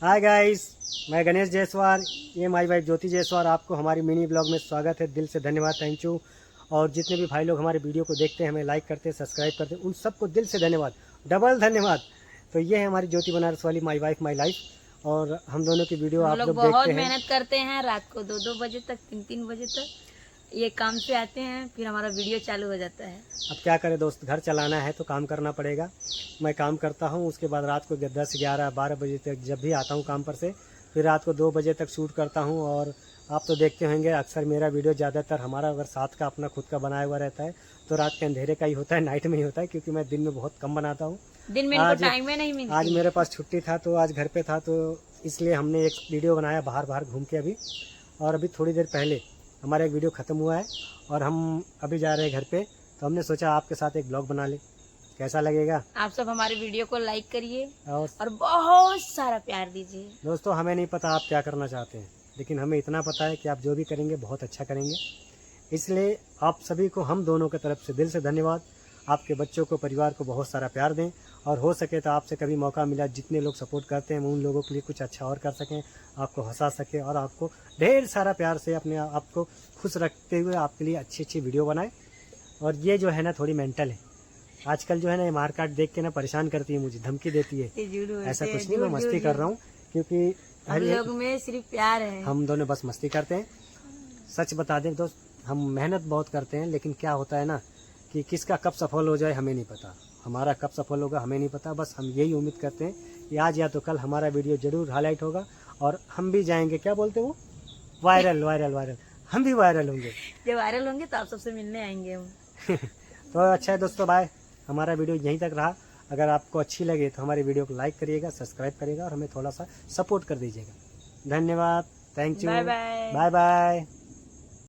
Hi guys, मैं गणेश जायसवाल, ये my wife ज्योति जायसवाल। आपको हमारी मिनी ब्लॉग में स्वागत है। दिल से धन्यवाद, थैंक यू। और जितने भी भाई लोग हमारे वीडियो को देखते हैं, हमें लाइक करते हैं, सब्सक्राइब करते हैं, उन सबको दिल से धन्यवाद, डबल धन्यवाद। तो ये है हमारी ज्योति बनारस वाली माई वाइफ माई लाइफ। और हम दोनों की वीडियो हम आप लोग लोग बहुत देखते हैं। मेहनत करते हैं, रात को 2-2 बजे तक, 3-3 बजे तक ये काम से आते हैं, फिर हमारा वीडियो चालू हो जाता है। अब क्या करें दोस्त, घर चलाना है तो काम करना पड़ेगा। मैं काम करता हूँ, उसके बाद रात को 10, 11, 12 बजे तक जब भी आता हूँ काम पर से, फिर रात को 2 बजे तक शूट करता हूँ। और आप तो देखते होंगे अक्सर मेरा वीडियो ज़्यादातर हमारा अगर साथ का अपना खुद का बनाया हुआ रहता है तो रात के अंधेरे का ही होता है, नाइट में ही होता है, क्योंकि मैं दिन में बहुत कम बनाता हूँ। दिन में इनको आज टाइम ही नहीं मिलती। आज मेरे पास छुट्टी था तो आज घर पे था, तो इसलिए हमने एक वीडियो बनाया बाहर बाहर घूम के अभी। और अभी थोड़ी देर पहले हमारा एक वीडियो ख़त्म हुआ है और हम अभी जा रहे हैं घर पे, तो हमने सोचा आपके साथ एक ब्लॉग बना ले, कैसा लगेगा। आप सब हमारे वीडियो को लाइक करिए और और बहुत सारा प्यार दीजिए। दोस्तों, हमें नहीं पता आप क्या करना चाहते हैं, लेकिन हमें इतना पता है कि आप जो भी करेंगे बहुत अच्छा करेंगे। इसलिए आप सभी को हम दोनों की तरफ से दिल से धन्यवाद। आपके बच्चों को, परिवार को बहुत सारा प्यार दें, और हो सके तो आपसे कभी मौका मिला, जितने लोग सपोर्ट करते हैं, हम उन लोगों के लिए कुछ अच्छा और कर सकें, आपको हंसा सके और आपको ढेर सारा प्यार से अपने आपको खुश रखते हुए आपके लिए अच्छी अच्छी वीडियो बनाए। और ये जो है ना, थोड़ी मेंटल है आजकल, जो है ना, ये मार काट देख के ना परेशान करती है, मुझे धमकी देती है। ये झूठ बोलते ऐसा हैं, कुछ नहीं, मैं झूठ, मस्ती झूठ, कर झूठ। रहा हूँ, क्योंकि हम हर एक लोग में सिर्फ प्यार है। हम दोनों बस मस्ती करते हैं। सच बता दें दोस्त, हम मेहनत बहुत करते हैं, लेकिन क्या होता है ना कि किसका कब सफल हो जाए हमें नहीं पता, हमारा कब सफल होगा हमें नहीं पता। बस हम यही उम्मीद करते हैं कि आज या तो कल हमारा वीडियो जरूर हाईलाइट होगा और हम भी जाएंगे, क्या बोलते वो, वायरल वायरल वायरल, हम भी वायरल होंगे। जब वायरल होंगे तो आप सबसे मिलने आएंगे हम। तो अच्छा है दोस्तों, बाय। हमारा वीडियो यहीं तक रहा। अगर आपको अच्छी लगे तो हमारी वीडियो को लाइक करिएगा, सब्सक्राइब करिएगा और हमें थोड़ा सा सपोर्ट कर दीजिएगा। धन्यवाद, thank you, bye bye. Bye bye.